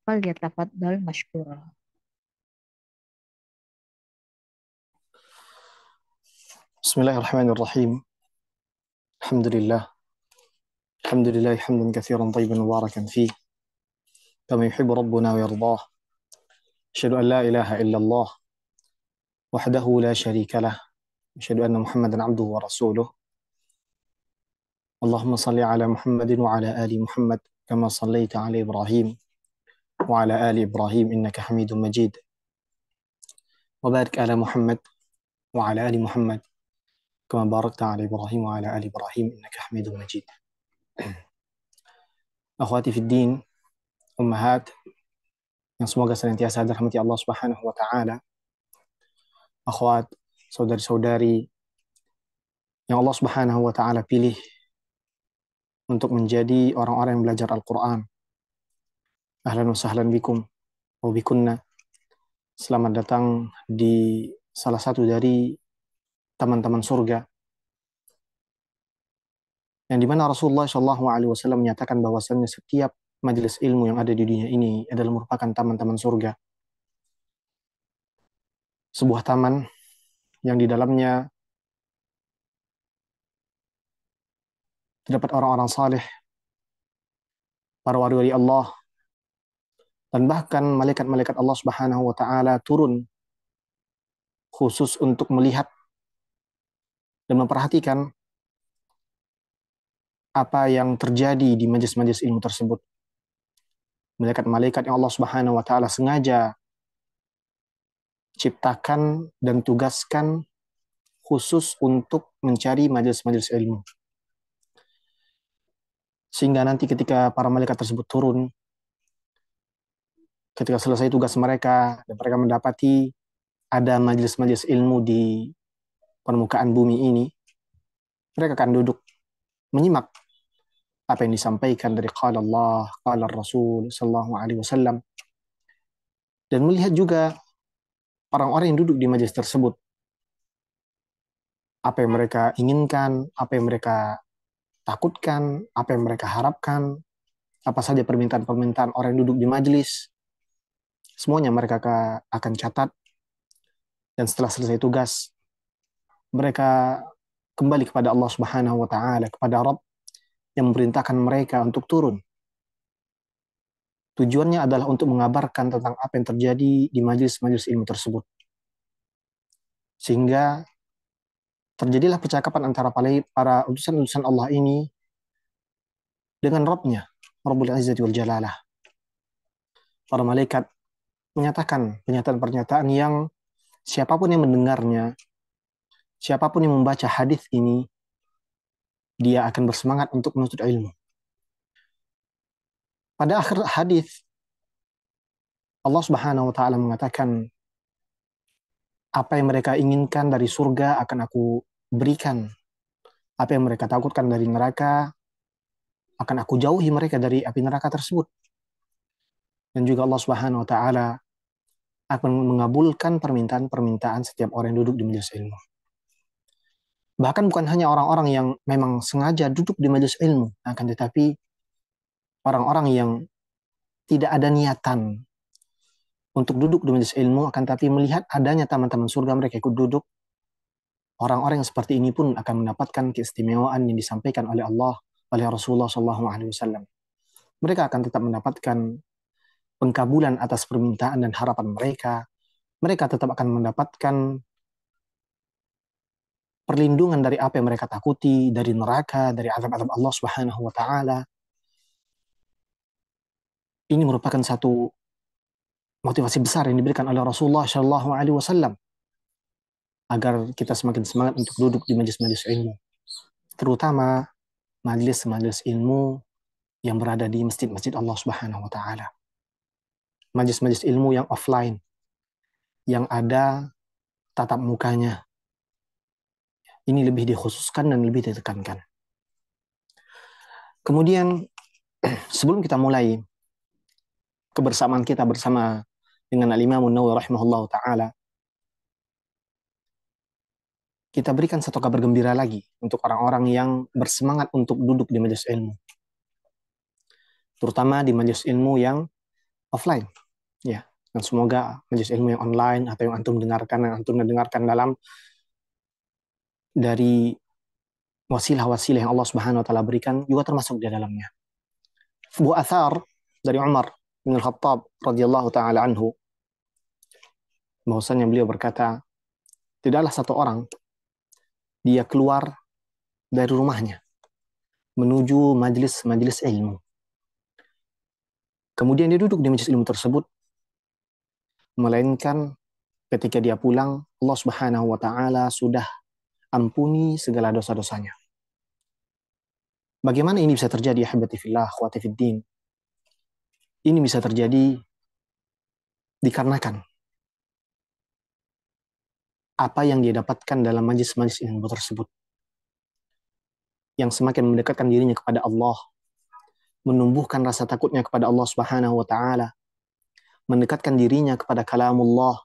فليتفضل مشكورا. بسم الله الرحمن الرحيم. الحمد لله. الحمد لله حمدا كثيرا طيبا مباركا فيه كما يحب ربنا ويرضاه. أشهد أن لا إله إلا الله وحده لا شريك له. أشهد أن محمدا عبده ورسوله. اللهم صل على محمد وعلى آل محمد كما صليت على إبراهيم وعلى آل إبراهيم إنك حميد مجيد. وبارك على محمد وعلى آل محمد كما باركت على إبراهيم وعلى آل إبراهيم إنك حميد مجيد. Akhwati fid din, ummahat yang semoga senantiasa dirahmati Allah Subhanahu wa taala. Akhwat, saudari-saudari yang Allah Subhanahu wa taala pilih untuk menjadi orang-orang yang belajar Al-Qur'an. Ahlan wa sahlan bikum wa bikunna. Selamat datang di salah satu dari teman-teman surga, yang dimana Rasulullah Shallallahu Alaihi Wasallam menyatakan bahwasannya setiap majelis ilmu yang ada di dunia ini adalah merupakan taman-taman surga. Sebuah taman yang di dalamnya terdapat orang-orang saleh, para wali-wali Allah, dan bahkan malaikat-malaikat Allah Subhanahu wa taala turun khusus untuk melihat dan memperhatikan apa yang terjadi di majelis-majelis ilmu tersebut. Malaikat-malaikat yang Allah Subhanahu wa taala sengaja ciptakan dan tugaskan khusus untuk mencari majelis-majelis ilmu. Sehingga nanti ketika para malaikat tersebut turun, ketika selesai tugas mereka dan mereka mendapati ada majelis-majelis ilmu di permukaan bumi ini, mereka akan duduk menyimak apa yang disampaikan dari qala Allah, qala Rasul sallallahu alaihi wasallam, dan melihat juga orang-orang yang duduk di majelis tersebut, apa yang mereka inginkan, apa yang mereka takutkan, apa yang mereka harapkan, apa saja permintaan-permintaan orang yang duduk di majelis. Semuanya mereka akan catat, dan setelah selesai tugas mereka kembali kepada Allah Subhanahu wa taala, kepada Rabb yang memerintahkan mereka untuk turun. Tujuannya adalah untuk mengabarkan tentang apa yang terjadi di majelis-majelis ilmu tersebut. Sehingga terjadilah percakapan antara para utusan-utusan Allah ini dengan Rabb-Nya, Rabbul Izzati wal Jalalah. Para malaikat menyatakan pernyataan-pernyataan yang siapapun yang mendengarnya, siapapun yang membaca hadis ini, dia akan bersemangat untuk menuntut ilmu. Pada akhir hadis, Allah Subhanahu wa taala mengatakan, apa yang mereka inginkan dari surga akan aku berikan. Apa yang mereka takutkan dari neraka akan aku jauhi mereka dari api neraka tersebut. Dan juga Allah Subhanahu wa taala akan mengabulkan permintaan-permintaan setiap orang yang duduk di majelis ilmu. Bahkan bukan hanya orang-orang yang memang sengaja duduk di majelis ilmu, akan tetapi orang-orang yang tidak ada niatan untuk duduk di majelis ilmu, akan tetapi melihat adanya taman-taman surga, mereka ikut duduk. Orang-orang yang seperti ini pun akan mendapatkan keistimewaan yang disampaikan oleh Allah, oleh Rasulullah SAW. Mereka akan tetap mendapatkan pengkabulan atas permintaan dan harapan mereka. Mereka tetap akan mendapatkan perlindungan dari apa yang mereka takuti, dari neraka, dari azab-azab Allah Subhanahu wa taala. Ini merupakan satu motivasi besar yang diberikan oleh Rasulullah Shallallahu Alaihi Wasallam agar kita semakin semangat untuk duduk di majelis-majelis ilmu, terutama majelis-majelis ilmu yang berada di masjid-masjid Allah Subhanahu wa taala. Majelis-majelis ilmu yang offline, yang ada tatap mukanya. Ini lebih dikhususkan dan lebih ditekankan. Kemudian sebelum kita mulai kebersamaan kita bersama dengan Al-Imam An-Nawawi rahimahullah ta'ala, kita berikan satu kabar gembira lagi untuk orang-orang yang bersemangat untuk duduk di majelis ilmu. Terutama di majelis ilmu yang offline, ya. Dan semoga majelis ilmu yang online atau yang antum dengarkan dalam dari wasilah-wasilah yang Allah Subhanahu wa taala berikan juga termasuk di dalamnya. Sebuah athar dari Umar bin Khattab radhiyallahu taala anhu, bahwasanya beliau berkata, tidaklah satu orang dia keluar dari rumahnya menuju majelis-majelis ilmu. Kemudian dia duduk di majelis ilmu tersebut, melainkan ketika dia pulang, Allah Subhanahu wa taala sudah ampuni segala dosa-dosanya. Bagaimana ini bisa terjadi, ahibati fillah, akhwati fiddin? Ini bisa terjadi dikarenakan apa yang dia dapatkan dalam majlis-majlis ilmu tersebut, yang semakin mendekatkan dirinya kepada Allah, menumbuhkan rasa takutnya kepada Allah Subhanahu wa taala, mendekatkan dirinya kepada kalamullah,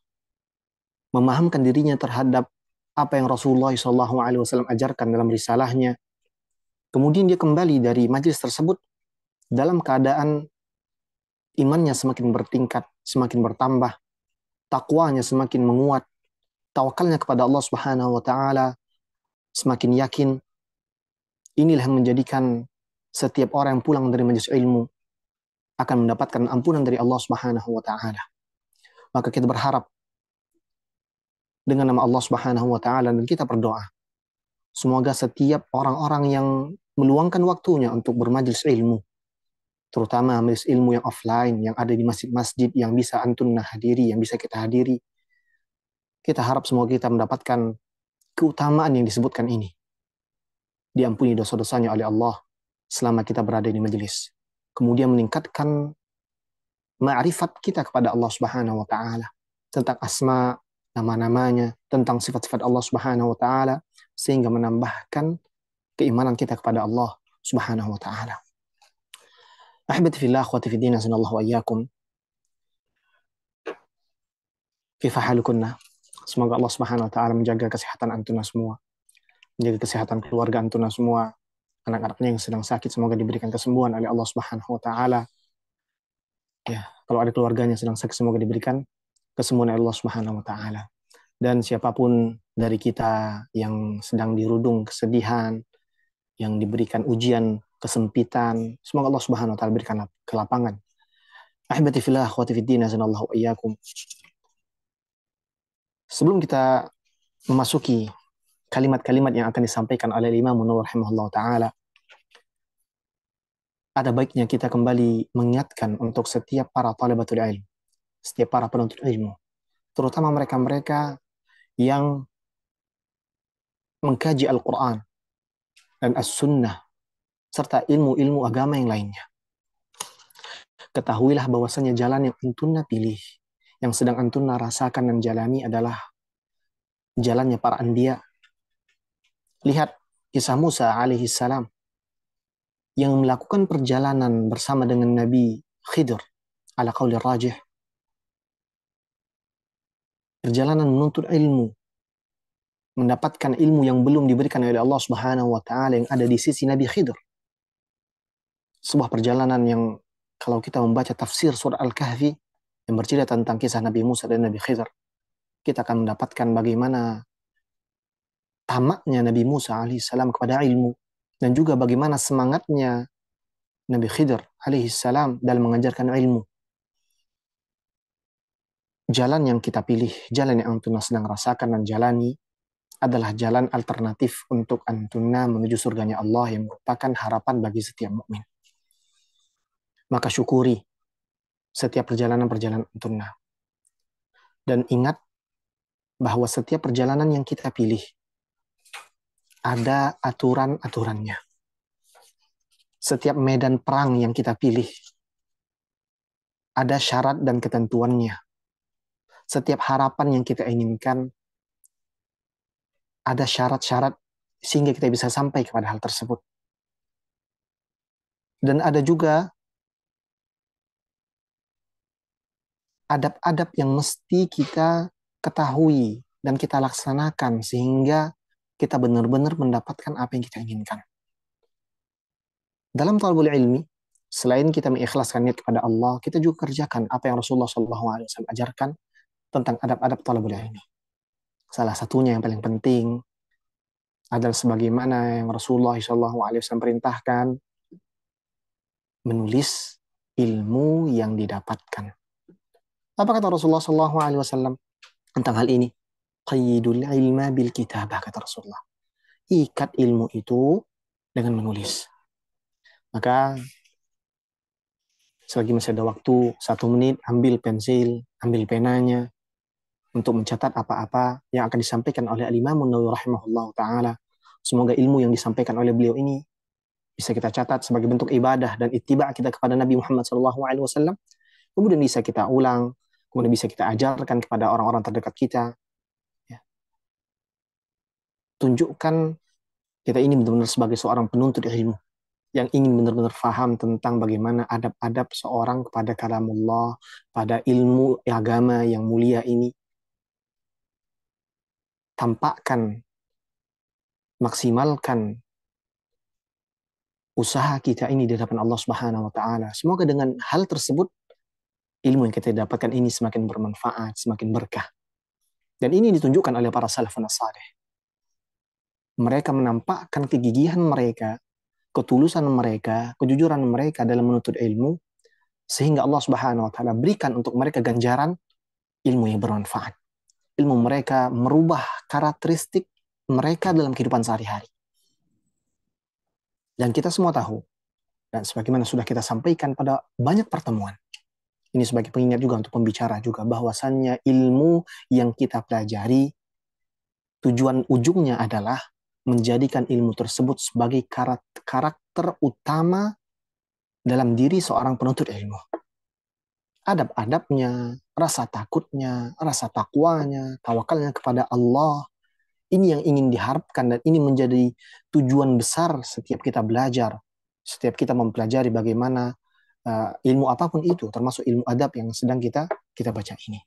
memahamkan dirinya terhadap apa yang Rasulullah SAW ajarkan dalam risalahnya. Kemudian dia kembali dari majlis tersebut dalam keadaan imannya semakin bertingkat, semakin bertambah, takwanya semakin menguat, tawakalnya kepada Allah Subhanahu wa taala semakin yakin. Inilah yang menjadikan setiap orang yang pulang dari majelis ilmu akan mendapatkan ampunan dari Allah Subhanahu wa taala. Maka kita berharap dengan nama Allah Subhanahu wa taala dan kita berdoa, semoga setiap orang-orang yang meluangkan waktunya untuk bermajelis ilmu, terutama majelis ilmu yang offline, yang ada di masjid-masjid yang bisa antum hadiri, yang bisa kita hadiri, kita harap semoga kita mendapatkan keutamaan yang disebutkan ini. Diampuni dosa-dosanya oleh Allah selama kita berada di majelis. Kemudian meningkatkan ma'rifat kita kepada Allah Subhanahu wa taala tentang asma, nama-namanya, tentang sifat-sifat Allah Subhanahu wa taala, sehingga menambahkan keimanan kita kepada Allah Subhanahu wa taala. Ahibati fillah, akhwati fiddin, azanallahu wa iyyakum. Kaifa halukunna? Semoga Allah Subhanahu wa taala menjaga kesehatan antuna semua, menjaga kesehatan keluarga antuna semua, anak-anaknya yang sedang sakit semoga diberikan kesembuhan oleh Allah Subhanahu wa taala. Ya, kalau ada keluarganya sedang sakit semoga diberikan kesembuhan oleh Allah Subhanahu wa taala. Dan siapapun dari kita yang sedang dirudung kesedihan, yang diberikan ujian, kesempitan, semoga Allah Subhanahu wa taala berikan kelapangan. Ahibati fillah, akhwati fiddin, azanallahu wa iyyakum. Sebelum kita memasuki kalimat-kalimat yang akan disampaikan oleh Imam Nawawi rahimahullah ta'ala, ada baiknya kita kembali mengingatkan untuk setiap para talabatul ilm, setiap para penuntut ilmu, terutama mereka-mereka yang mengkaji Al-Quran dan As-Sunnah, serta ilmu-ilmu agama yang lainnya. Ketahuilah bahwasanya jalan yang antunna pilih, yang sedang antunna rasakan dan jalani adalah jalannya para anbiya. Lihat kisah Musa alaihi salam yang melakukan perjalanan bersama dengan Nabi Khidir ala qauli rajih. Perjalanan menuntut ilmu, mendapatkan ilmu yang belum diberikan oleh Allah Subhanahu wa taala yang ada di sisi Nabi Khidir. Sebuah perjalanan yang kalau kita membaca tafsir surah Al-Kahfi yang bercerita tentang kisah Nabi Musa dan Nabi Khidir, kita akan mendapatkan bagaimana tamaknya Nabi Musa alaihissalam kepada ilmu, dan juga bagaimana semangatnya Nabi Khidir alaihissalam dalam mengajarkan ilmu. Jalan yang kita pilih, jalan yang antuna sedang rasakan dan jalani, adalah jalan alternatif untuk antuna menuju surganya Allah yang merupakan harapan bagi setiap mukmin. Maka syukuri setiap perjalanan-perjalanan antuna. Dan ingat bahwa setiap perjalanan yang kita pilih ada aturan-aturannya. Setiap medan perang yang kita pilih ada syarat dan ketentuannya. Setiap harapan yang kita inginkan ada syarat-syarat sehingga kita bisa sampai kepada hal tersebut. Dan ada juga adab-adab yang mesti kita ketahui dan kita laksanakan sehingga kita benar-benar mendapatkan apa yang kita inginkan. Dalam talabul ilmi, Selain kita mengikhlaskan niat kepada Allah, kita juga kerjakan apa yang Rasulullah SAW ajarkan tentang adab-adab talabul ilmi. Salah satunya yang paling penting adalah sebagaimana yang Rasulullah SAW perintahkan, menulis ilmu yang didapatkan. Apa kata Rasulullah SAW tentang hal ini? Qayyidul ilma bil kitabah, kata Rasulullah. Ikat ilmu itu dengan menulis. Maka selagi masih ada waktu, 1 menit, ambil pensil, ambil penanya, untuk mencatat apa-apa yang akan disampaikan oleh Al-Imam An-Nawawi rahimahullah ta'ala. Semoga ilmu yang disampaikan oleh beliau ini bisa kita catat sebagai bentuk ibadah dan ittiba kita kepada Nabi Muhammad SAW. Kemudian bisa kita ulang, kemudian bisa kita ajarkan kepada orang-orang terdekat kita. Ya. Tunjukkan kita ini benar-benar sebagai seorang penuntut ilmu yang ingin benar-benar faham tentang bagaimana adab-adab seorang kepada kalamullah, pada ilmu agama yang mulia ini. Tampakkan, maksimalkan usaha kita ini di hadapan Allah Subhanahu wa taala. Semoga dengan hal tersebut ilmu yang kita dapatkan ini semakin bermanfaat, semakin berkah. Dan ini ditunjukkan oleh para salafun salih. Mereka menampakkan kegigihan mereka, ketulusan mereka, kejujuran mereka dalam menuntut ilmu, sehingga Allah Subhanahu wa taala berikan untuk mereka ganjaran ilmu yang bermanfaat. Ilmu mereka merubah karakteristik mereka dalam kehidupan sehari-hari. Dan kita semua tahu, dan sebagaimana sudah kita sampaikan pada banyak pertemuan, ini sebagai pengingat juga untuk pembicara juga, bahwasannya ilmu yang kita pelajari, tujuan ujungnya adalah menjadikan ilmu tersebut sebagai karakter utama dalam diri seorang penuntut ilmu. Adab-adabnya, rasa takutnya, rasa takwanya, tawakalnya kepada Allah, ini yang ingin diharapkan dan ini menjadi tujuan besar setiap kita belajar, setiap kita mempelajari bagaimana ilmu apapun itu, termasuk ilmu adab yang sedang kita baca ini.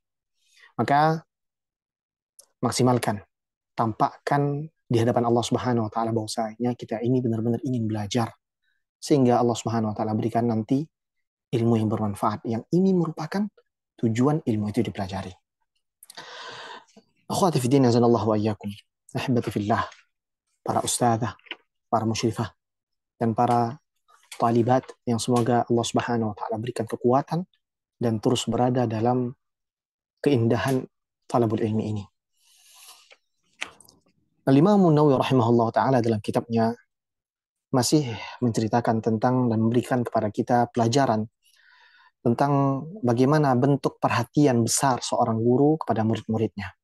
Maka maksimalkan, tampakkan di hadapan Allah Subhanahu wa taala bahwasanya kita ini benar-benar ingin belajar, sehingga Allah Subhanahu wa taala berikan nanti ilmu yang bermanfaat, yang ini merupakan tujuan ilmu itu dipelajari. Akhwati fi din, azanallahu wa iyyakum. Ahibati fillah, para ustadzah, para musyrifah, dan para talibat yang semoga Allah Subhanahu wa taala berikan kekuatan dan terus berada dalam keindahan talabul ilmi ini. Al-Imam An-Nawawi rahimahullah taala dalam kitabnya masih menceritakan tentang dan memberikan kepada kita pelajaran tentang bagaimana bentuk perhatian besar seorang guru kepada murid-muridnya.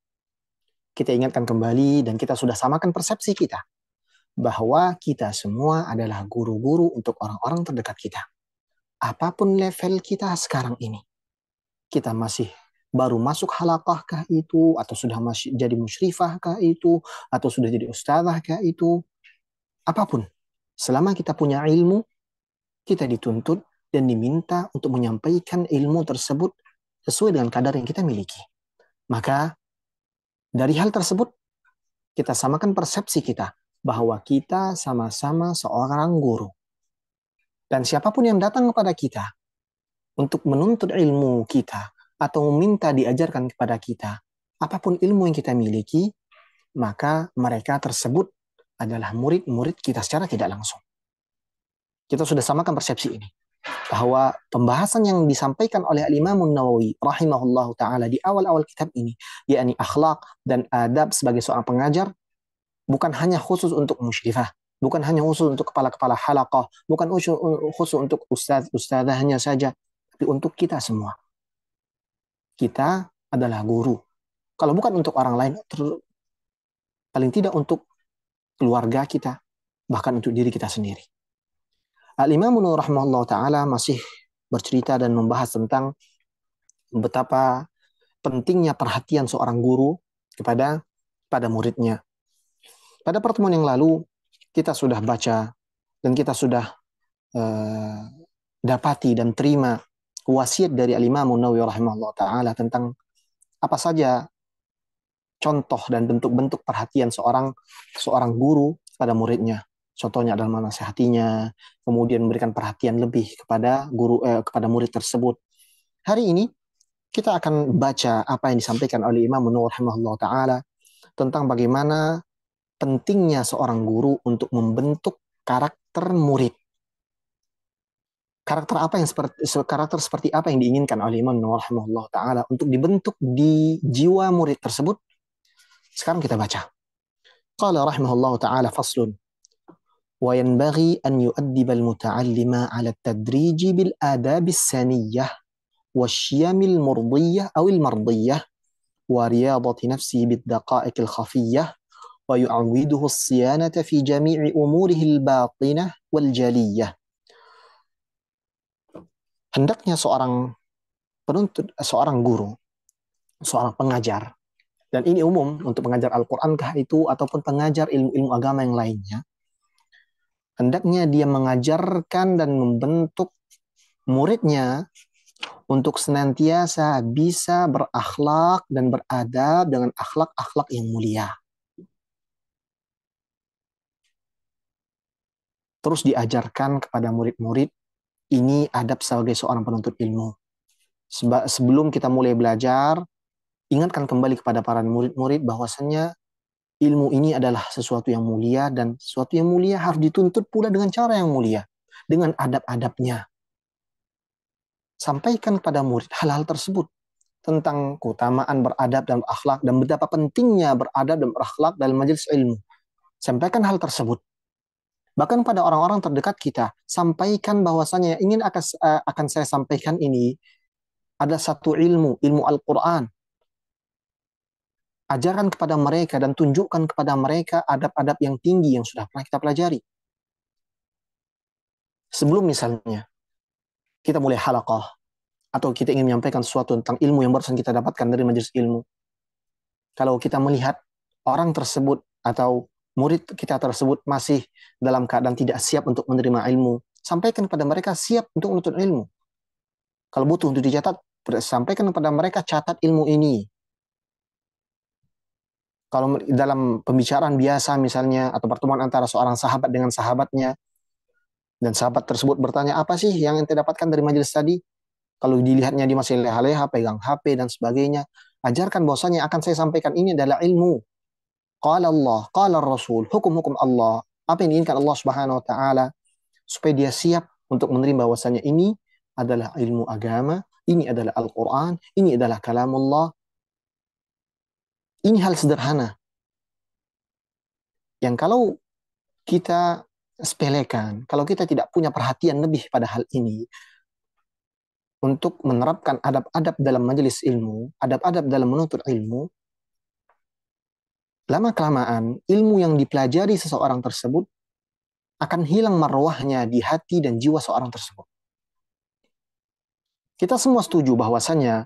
Kita ingatkan kembali dan kita sudah samakan persepsi kita bahwa kita semua adalah guru-guru untuk orang-orang terdekat kita. Apapun level kita sekarang ini, kita masih baru masuk halaqah kah itu, atau sudah masih jadi musyrifah kah itu, atau sudah jadi ustazah kah itu, apapun. Selama kita punya ilmu, kita dituntut dan diminta untuk menyampaikan ilmu tersebut sesuai dengan kadar yang kita miliki. Maka dari hal tersebut, kita samakan persepsi kita bahwa kita sama-sama seorang guru. Dan siapapun yang datang kepada kita untuk menuntut ilmu kita atau meminta diajarkan kepada kita, apapun ilmu yang kita miliki, maka mereka tersebut adalah murid-murid kita secara tidak langsung. Kita sudah samakan persepsi ini, bahwa pembahasan yang disampaikan oleh Al-Imam An-Nawawi rahimahullahu ta'ala di awal-awal kitab ini, yakni akhlak dan adab sebagai seorang pengajar, bukan hanya khusus untuk musyrifah, bukan hanya khusus untuk kepala-kepala halaqah, bukan khusus untuk ustaz-ustazahnya saja, tapi untuk kita semua. Kita adalah guru. Kalau bukan untuk orang lain, paling tidak untuk keluarga kita, bahkan untuk diri kita sendiri. Al-Imam An-Nawawi rahimahullah ta'ala masih bercerita dan membahas tentang betapa pentingnya perhatian seorang guru kepada muridnya. Pada pertemuan yang lalu, kita sudah baca dan kita sudah dapati dan terima wasiat dari Al-Imam An-Nawawi rahimahullah ta'ala tentang apa saja contoh dan bentuk-bentuk perhatian seorang guru pada muridnya. Contohnya adalah menasihatinya, kemudian memberikan perhatian lebih kepada kepada murid tersebut. Hari ini kita akan baca apa yang disampaikan oleh Imam Nawawi rahimahullah taala tentang bagaimana pentingnya seorang guru untuk membentuk karakter murid. Karakter seperti apa yang diinginkan oleh Imam Nawawi rahimahullah taala untuk dibentuk di jiwa murid tersebut. Sekarang kita baca. Qala rahimahullah taala faslun wa yanbaghi an yu'addiba al-muta'allima 'ala at-tadrij bil adab as-saniyah wasyiyam al-murdiyah aw al-mardiyah wa riyadati nafsihi bid daqa'iq al-khafiyyah wa yu'awwiduhu as-siyanata fi jami'i umurihi al-batinah wal jaliyah. Hendaknya seorang penuntut, seorang guru, seorang pengajar, dan ini umum untuk pengajar Al-Quran kah itu ataupun pengajar ilmu-ilmu agama yang lainnya, hendaknya dia mengajarkan dan membentuk muridnya untuk senantiasa bisa berakhlak dan beradab dengan akhlak-akhlak yang mulia. Terus diajarkan kepada murid-murid ini adab sebagai seorang penuntut ilmu. Sebelum kita mulai belajar, ingatkan kembali kepada para murid-murid bahwasannya ilmu ini adalah sesuatu yang mulia dan sesuatu yang mulia harus dituntut pula dengan cara yang mulia, dengan adab-adabnya. Sampaikan kepada murid hal-hal tersebut tentang keutamaan beradab dan berakhlak dan betapa pentingnya beradab dan berakhlak dalam majelis ilmu. Sampaikan hal tersebut. Bahkan pada orang-orang terdekat kita, sampaikan bahwasanya ingin akan saya sampaikan ini ada satu ilmu Al-Quran. Ajarkan kepada mereka dan tunjukkan kepada mereka adab-adab yang tinggi yang sudah pernah kita pelajari. Sebelum misalnya kita mulai halaqah atau kita ingin menyampaikan sesuatu tentang ilmu yang barusan kita dapatkan dari majelis ilmu, kalau kita melihat orang tersebut atau murid kita tersebut masih dalam keadaan tidak siap untuk menerima ilmu, sampaikan kepada mereka siap untuk menuntut ilmu. Kalau butuh untuk dicatat, sampaikan kepada mereka catat ilmu ini. Kalau dalam pembicaraan biasa misalnya, atau pertemuan antara seorang sahabat dengan sahabatnya, dan sahabat tersebut bertanya, apa sih yang ente dapatkan dari majelis tadi? Kalau dilihatnya dia masih leha-leha, pegang HP dan sebagainya, ajarkan bahwasanya akan saya sampaikan ini adalah ilmu. Qala Allah, qala Rasul, hukum-hukum Allah, apa yang diinginkan Allah Subhanahu wa taala, supaya dia siap untuk menerima bahwasanya ini adalah ilmu agama, ini adalah Al-Qur'an, ini adalah kalamullah. Ini hal sederhana yang kalau kita sepelekan, kalau kita tidak punya perhatian lebih pada hal ini, untuk menerapkan adab-adab dalam majelis ilmu, adab-adab dalam menuntut ilmu, lama-kelamaan ilmu yang dipelajari seseorang tersebut akan hilang marwahnya di hati dan jiwa seorang tersebut. Kita semua setuju bahwasannya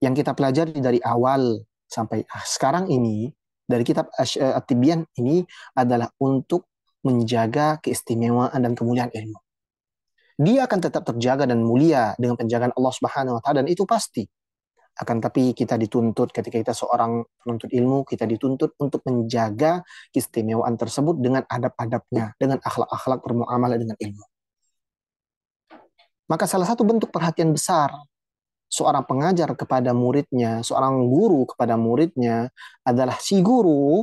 yang kita pelajari dari awal sampai sekarang ini, dari kitab At-Tibyan ini adalah untuk menjaga keistimewaan dan kemuliaan ilmu. Dia akan tetap terjaga dan mulia dengan penjagaan Allah Subhanahu wa taala, dan itu pasti. Akan tapi kita dituntut, ketika kita seorang penuntut ilmu, kita dituntut untuk menjaga keistimewaan tersebut dengan adab-adabnya, dengan akhlak-akhlak bermuamalah dengan ilmu. Maka salah satu bentuk perhatian besar seorang pengajar kepada muridnya, seorang guru kepada muridnya adalah si guru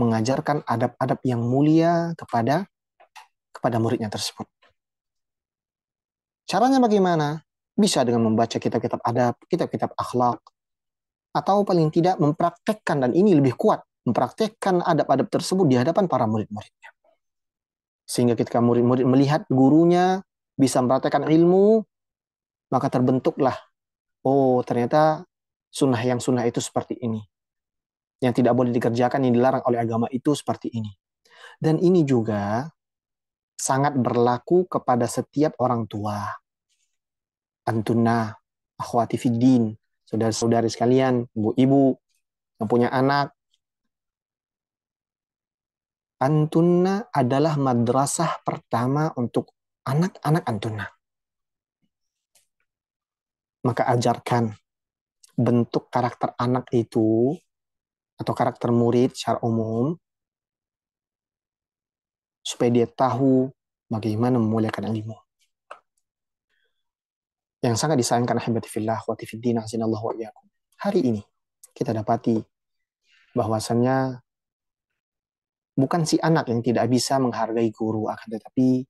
mengajarkan adab-adab yang mulia kepada muridnya tersebut. Caranya bagaimana? Bisa dengan membaca kitab-kitab adab, kitab-kitab akhlak, atau paling tidak mempraktekkan, dan ini lebih kuat, mempraktekkan adab-adab tersebut di hadapan para murid-muridnya. Sehingga ketika murid-murid melihat gurunya bisa mempraktekkan ilmu, maka terbentuklah, oh ternyata sunnah itu seperti ini. Yang tidak boleh dikerjakan, yang dilarang oleh agama itu seperti ini. Dan ini juga sangat berlaku kepada setiap orang tua. Antunna, akhwati fiddin, saudara-saudari sekalian, ibu-ibu yang punya anak. Antunna adalah madrasah pertama untuk anak-anak antunna. Maka ajarkan bentuk karakter anak itu, atau karakter murid secara umum, supaya dia tahu bagaimana memuliakan ilmu. Yang sangat disayangkan ahibati fillah wa tifiddin azinallahu wa iyyakum. Hari ini kita dapati bahwasannya bukan si anak yang tidak bisa menghargai guru, akan tetapi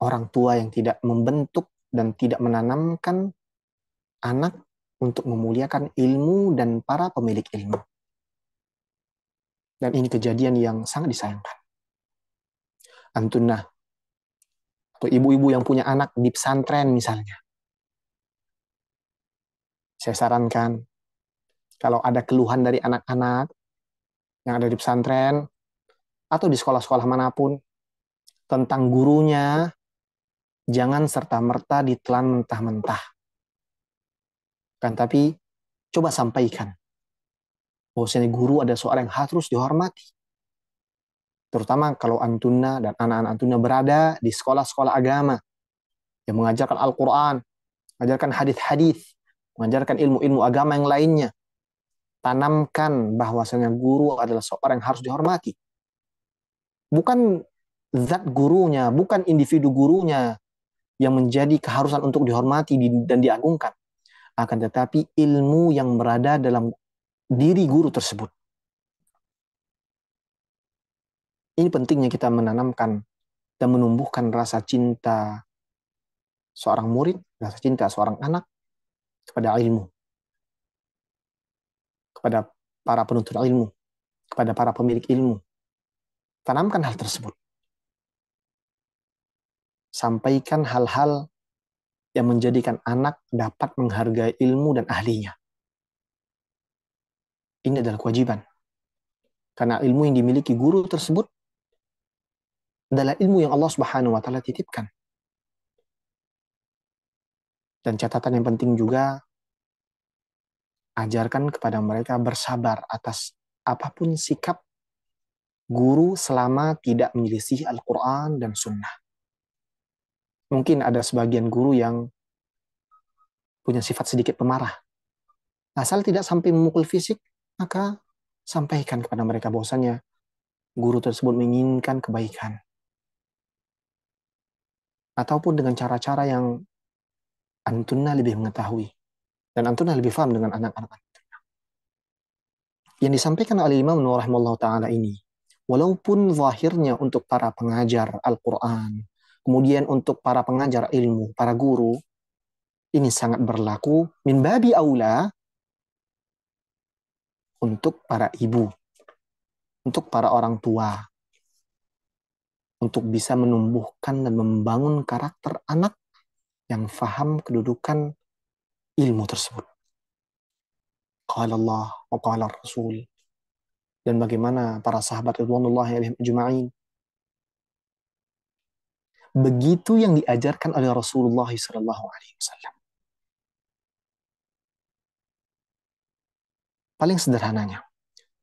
orang tua yang tidak membentuk dan tidak menanamkan anak untuk memuliakan ilmu dan para pemilik ilmu. Dan ini kejadian yang sangat disayangkan. Antunah, atau ibu-ibu yang punya anak di pesantren misalnya. Saya sarankan, kalau ada keluhan dari anak-anak yang ada di pesantren, atau di sekolah-sekolah manapun, tentang gurunya, jangan serta-merta ditelan mentah-mentah. Kan, tapi coba sampaikan bahwasanya guru ada seorang yang harus dihormati. Terutama kalau antuna dan anak-anak antuna berada di sekolah-sekolah agama yang mengajarkan Al-Quran, mengajarkan hadis-hadis, mengajarkan ilmu-ilmu agama yang lainnya. Tanamkan bahwasanya guru adalah seorang yang harus dihormati. Bukan zat gurunya, bukan individu gurunya yang menjadi keharusan untuk dihormati dan diagungkan. Akan tetapi ilmu yang berada dalam diri guru tersebut. Ini pentingnya kita menanamkan dan menumbuhkan rasa cinta seorang murid, rasa cinta seorang anak kepada ilmu, kepada para penuntut ilmu, kepada para pemilik ilmu. Tanamkan hal tersebut. Sampaikan hal-hal yang menjadikan anak dapat menghargai ilmu dan ahlinya. Ini adalah kewajiban. Karena ilmu yang dimiliki guru tersebut adalah ilmu yang Allah Subhanahu wa taala titipkan. Dan catatan yang penting juga, ajarkan kepada mereka bersabar atas apapun sikap guru selama tidak menyelisih Al-Quran dan Sunnah. Mungkin ada sebagian guru yang punya sifat sedikit pemarah. Asal tidak sampai memukul fisik, maka sampaikan kepada mereka bahwasanya guru tersebut menginginkan kebaikan. Ataupun dengan cara-cara yang antunna lebih mengetahui. Dan antunna lebih paham dengan anak-anak antunna. Yang disampaikan oleh Imam Nawawi rahimahullah ta'ala ini, walaupun zahirnya untuk para pengajar Al-Quran, kemudian untuk para pengajar ilmu, para guru, ini sangat berlaku min babi aula untuk para ibu, untuk para orang tua, untuk bisa menumbuhkan dan membangun karakter anak yang faham kedudukan ilmu tersebut. Qala Allah wa qala Rasul. Dan bagaimana para sahabat ridwanullahi alaihim ajma'in. Begitu yang diajarkan oleh Rasulullah SAW. Paling sederhananya,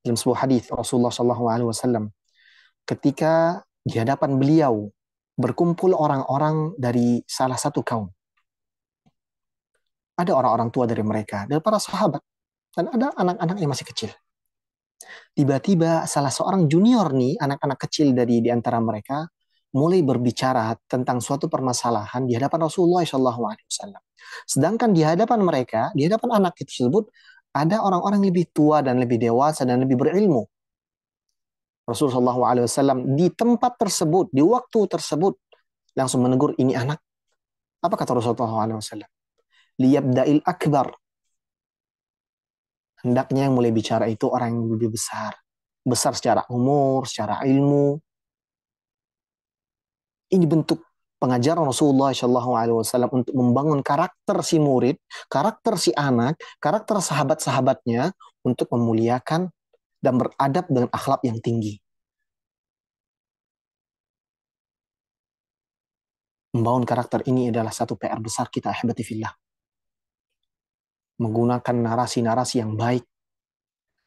dalam sebuah hadis Rasulullah SAW, ketika di hadapan beliau berkumpul orang-orang dari salah satu kaum. Ada orang-orang tua dari mereka, dari para sahabat, dan ada anak-anak yang masih kecil. Tiba-tiba salah seorang junior nih, anak-anak kecil dari di antara mereka, mulai berbicara tentang suatu permasalahan di hadapan Rasulullah SAW. Sedangkan di hadapan mereka, di hadapan anak tersebut, ada orang-orang lebih tua dan lebih dewasa dan lebih berilmu. Rasulullah SAW di tempat tersebut, di waktu tersebut, langsung menegur, ini anak. Apa kata Rasulullah SAW? Liyabda'il akbar. Hendaknya yang mulai bicara itu orang yang lebih besar. Besar secara umur, secara ilmu. Ini bentuk pengajaran Rasulullah SAW untuk membangun karakter si murid, karakter si anak, karakter sahabat-sahabatnya untuk memuliakan dan beradab dengan akhlak yang tinggi. Membangun karakter ini adalah satu PR besar kita, ahibati fillah. Menggunakan narasi-narasi yang baik,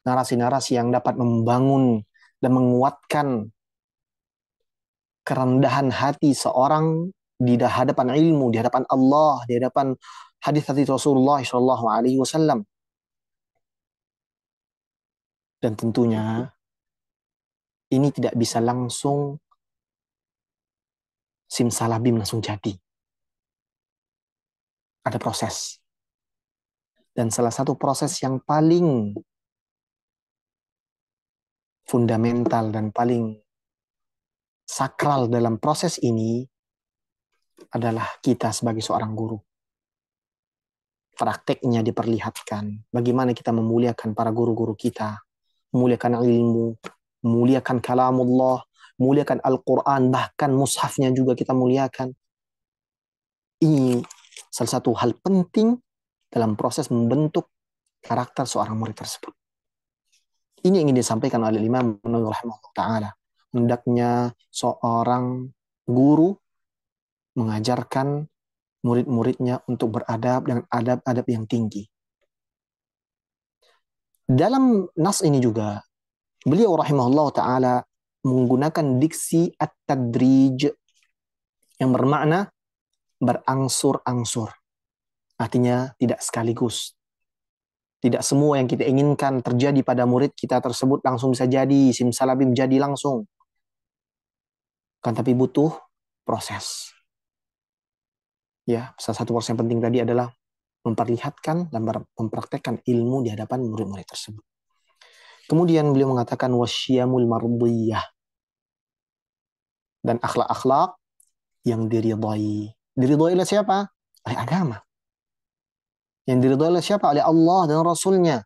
narasi-narasi yang dapat membangun dan menguatkan kerendahan hati seorang di hadapan ilmu, di hadapan Allah, di hadapan hadis-hadis Rasulullah SAW. Dan tentunya ini tidak bisa langsung simsalabim langsung jadi. Ada proses. Dan salah satu proses yang paling fundamental dan paling sakral dalam proses ini adalah kita sebagai seorang guru. Prakteknya diperlihatkan. Bagaimana kita memuliakan para guru-guru kita. Memuliakan ilmu. Memuliakan kalamullah. Memuliakan Al-Quran. Bahkan mushafnya juga kita muliakan. Ini salah satu hal penting dalam proses membentuk karakter seorang murid tersebut. Ini yang ingin disampaikan oleh Imam Nawawi rahimahullah ta'ala. Hendaknya seorang guru mengajarkan murid-muridnya untuk beradab dengan adab-adab yang tinggi. Dalam nas ini juga, beliau rahimahullah ta'ala menggunakan diksi at-tadrij yang bermakna berangsur-angsur. Artinya tidak sekaligus. Tidak semua yang kita inginkan terjadi pada murid kita tersebut langsung bisa jadi, simsalabim jadi langsung. Kan tapi butuh proses. Ya, salah satu proses yang penting tadi adalah memperlihatkan dan mempraktekkan ilmu di hadapan murid-murid tersebut. Kemudian beliau mengatakan wasyamul mardiyah, dan akhlak-akhlak yang diridhai. Diridhai oleh siapa? Oleh agama. Yang diridhai oleh siapa? Oleh Allah dan Rasulnya.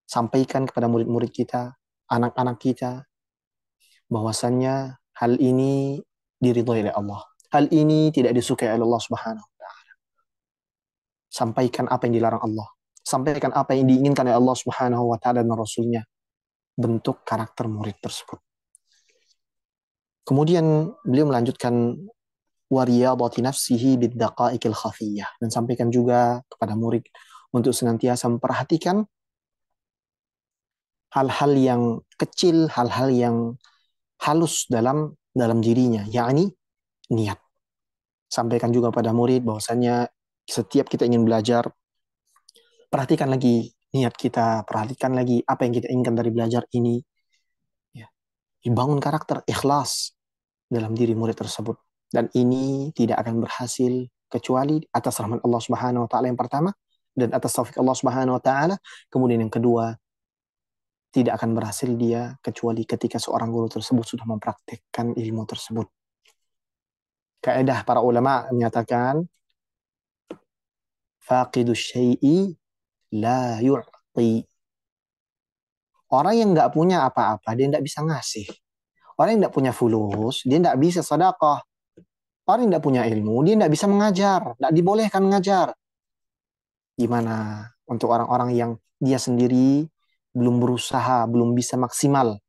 Sampaikan kepada murid-murid kita, anak-anak kita, bahwasannya hal ini diridhai oleh Allah. Hal ini tidak disukai oleh Allah Subhanahu wa taala. Sampaikan apa yang dilarang Allah. Sampaikan apa yang diinginkan oleh Allah Subhanahu wa taala dan Rasulnya. Bentuk karakter murid tersebut. Kemudian beliau melanjutkan wariyadati nafsihi biddaqa'iqil khafiyah, dan sampaikan juga kepada murid untuk senantiasa memperhatikan hal-hal yang kecil, hal-hal yang halus dalam dirinya, yakni niat. Sampaikan juga pada murid bahwasanya setiap kita ingin belajar, perhatikan lagi niat kita, perhatikan lagi apa yang kita inginkan dari belajar ini. Ya. Dibangun karakter ikhlas dalam diri murid tersebut. Dan ini tidak akan berhasil kecuali atas rahmat Allah Subhanahu wa taala yang pertama, dan atas taufik Allah Subhanahu wa taala. Kemudian yang kedua, tidak akan berhasil dia kecuali ketika seorang guru tersebut sudah mempraktikkan ilmu tersebut. Kaidah para ulama menyatakan faqidus syai'i la yu'ti. Orang yang nggak punya apa-apa, dia nggak bisa ngasih. Orang yang nggak punya fulus, dia nggak bisa sedekah. Orang yang nggak punya ilmu, dia nggak bisa mengajar. Nggak dibolehkan mengajar. Gimana untuk orang-orang yang dia sendiri belum berusaha, belum bisa maksimal.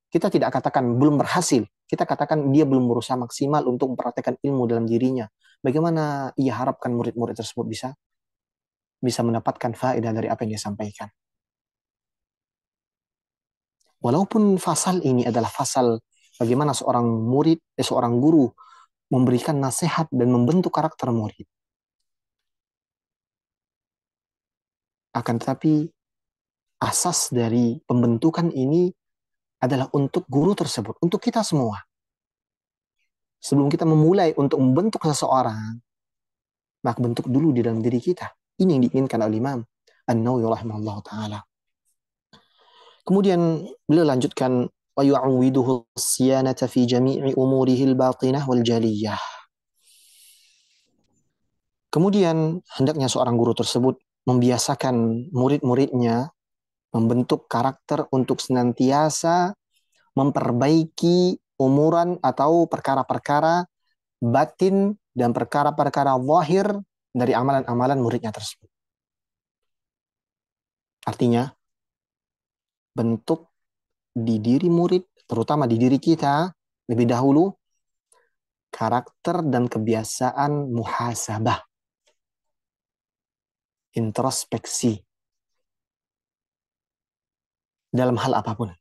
Kita tidak katakan belum berhasil. Kita katakan dia belum berusaha maksimal untuk mempraktekkan ilmu dalam dirinya. Bagaimana ia harapkan murid-murid tersebut bisa mendapatkan faedah dari apa yang dia sampaikan. Walaupun fasal ini adalah fasal bagaimana seorang murid, seorang guru memberikan nasihat dan membentuk karakter murid. Akan tetapi asas dari pembentukan ini adalah untuk guru tersebut, untuk kita semua. Sebelum kita memulai untuk membentuk seseorang, maka bentuk dulu di dalam diri kita. Ini yang diinginkan oleh Imam An-Nawawi rahimahullah ta'ala. Kemudian beliau lanjutkan wa yu'awwiduhu siyanata fi jami'i umurihi al-batinah wal jaliyah. Kemudian hendaknya seorang guru tersebut membiasakan murid-muridnya membentuk karakter untuk senantiasa memperbaiki umuran atau perkara-perkara batin dan perkara-perkara zahir dari amalan-amalan muridnya tersebut. Artinya, bentuk di diri murid, terutama di diri kita, lebih dahulu, karakter dan kebiasaan muhasabah, introspeksi, dalam hal apapun.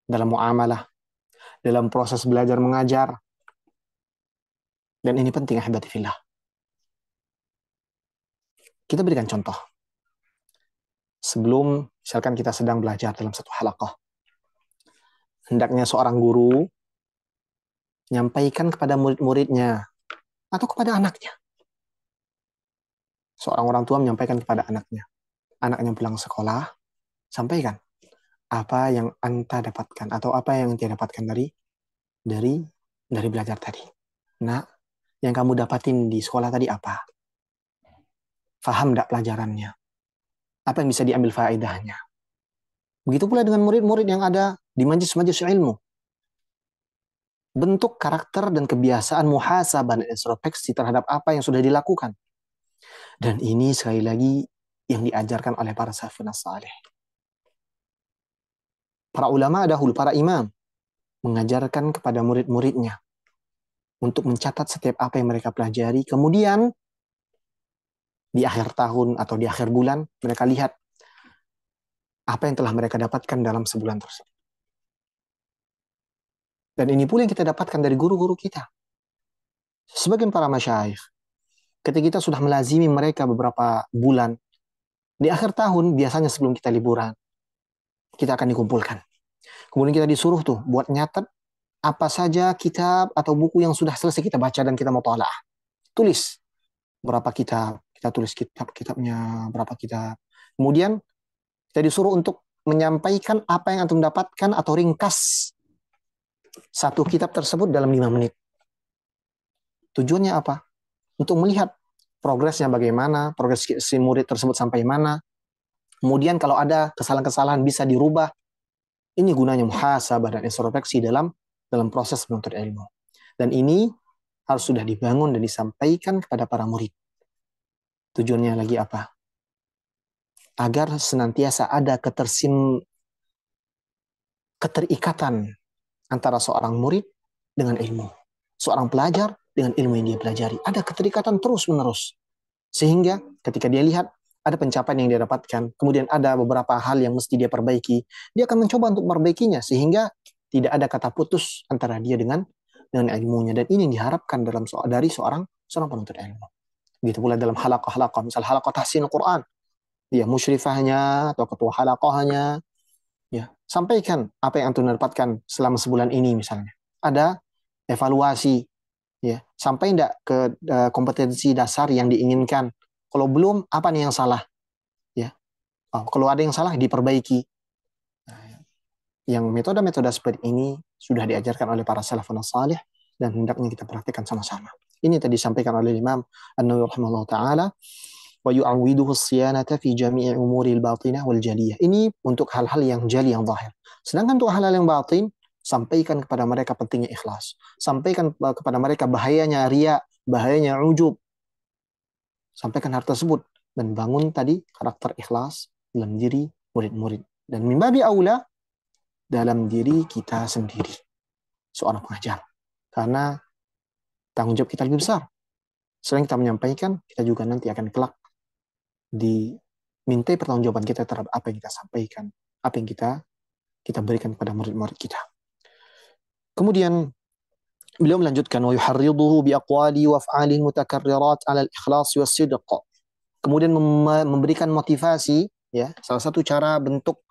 Dalam muamalah, dalam proses belajar mengajar. Dan ini penting, ahibati fillah. Kita berikan contoh. Sebelum misalkan kita sedang belajar dalam satu halaqah, hendaknya seorang guru menyampaikan kepada murid-muridnya atau kepada anaknya. Seorang orang tua menyampaikan kepada anaknya. Anaknya pulang sekolah, sampaikan apa yang anta dapatkan atau apa yang dia dapatkan dari dari belajar tadi. Nah, yang kamu dapatin di sekolah tadi apa? Faham enggak pelajarannya? Apa yang bisa diambil faedahnya? Begitu pula dengan murid-murid yang ada di majelis-majelis ilmu. Bentuk karakter dan kebiasaan muhasabah dan introspeksi terhadap apa yang sudah dilakukan. Dan ini sekali lagi yang diajarkan oleh para salafus saleh. Para ulama dahulu, para imam, mengajarkan kepada murid-muridnya untuk mencatat setiap apa yang mereka pelajari. Kemudian di akhir tahun atau di akhir bulan, mereka lihat apa yang telah mereka dapatkan dalam sebulan tersebut. Dan ini pula yang kita dapatkan dari guru-guru kita. Sebagian para masyayikh, ketika kita sudah melazimi mereka beberapa bulan, di akhir tahun, biasanya sebelum kita liburan, kita akan dikumpulkan. Kemudian kita disuruh tuh buat nyatet apa saja kitab atau buku yang sudah selesai kita baca dan kita mau tolaah. Tulis berapa kitab, kita tulis kitabnya berapa kitab. Kemudian kita disuruh untuk menyampaikan apa yang antum dapatkan atau ringkas satu kitab tersebut dalam 5 menit. Tujuannya apa? Untuk melihat progresnya bagaimana, progres si murid tersebut sampai mana. Kemudian kalau ada kesalahan-kesalahan bisa dirubah. Ini gunanya muhasabah dan introspeksi dalam proses menuntut ilmu. Dan ini harus sudah dibangun dan disampaikan kepada para murid. Tujuannya lagi apa? Agar senantiasa ada keterikatan antara seorang murid dengan ilmu. Seorang pelajar dengan ilmu yang dia pelajari. Ada keterikatan terus-menerus. Sehingga ketika dia lihat ada pencapaian yang dia dapatkan, kemudian ada beberapa hal yang mesti dia perbaiki, dia akan mencoba untuk memperbaikinya sehingga tidak ada kata putus antara dia dengan ilmunya. Dan ini yang diharapkan dari seorang penuntut ilmu. Begitu pula dalam halaqah-halaqah, misal halaqah tahsin Quran, ya musyrifahnya atau ketua halaqahnya, ya sampaikan apa yang antum dapatkan selama sebulan ini misalnya. Ada evaluasi, ya sampai tidak ke kompetensi dasar yang diinginkan. Kalau belum, apa nih yang salah? Ya, kalau ada yang salah diperbaiki. Yang metode-metode seperti ini sudah diajarkan oleh para salafun salih dan hendaknya kita praktikkan sama-sama. Ini tadi disampaikan oleh Imam An-Nawawi rahimahullah taala, wa yu'awwiduhu as-siyanata fi jami'i umuri al-batinah wal jaliyah. Ini untuk hal-hal yang jali, yang zahir. Sedangkan untuk hal-hal yang batin, sampaikan kepada mereka pentingnya ikhlas. Sampaikan kepada mereka bahayanya riya, bahayanya ujub. Sampaikan hal tersebut dan bangun tadi karakter ikhlas dalam diri murid-murid. Dan min babi aula dalam diri kita sendiri, seorang pengajar. Karena tanggung jawab kita lebih besar. Selain kita menyampaikan, kita juga nanti akan kelak dimintai pertanggungjawaban kita terhadap apa yang kita sampaikan, apa yang kita berikan kepada murid-murid kita. Kemudian beliau melanjutkan, wa yuharriduhu bi aqwali wa af'ali mutakarrirat 'ala al-ikhlas was sidq. Kemudian memberikan motivasi, ya, salah satu cara bentuk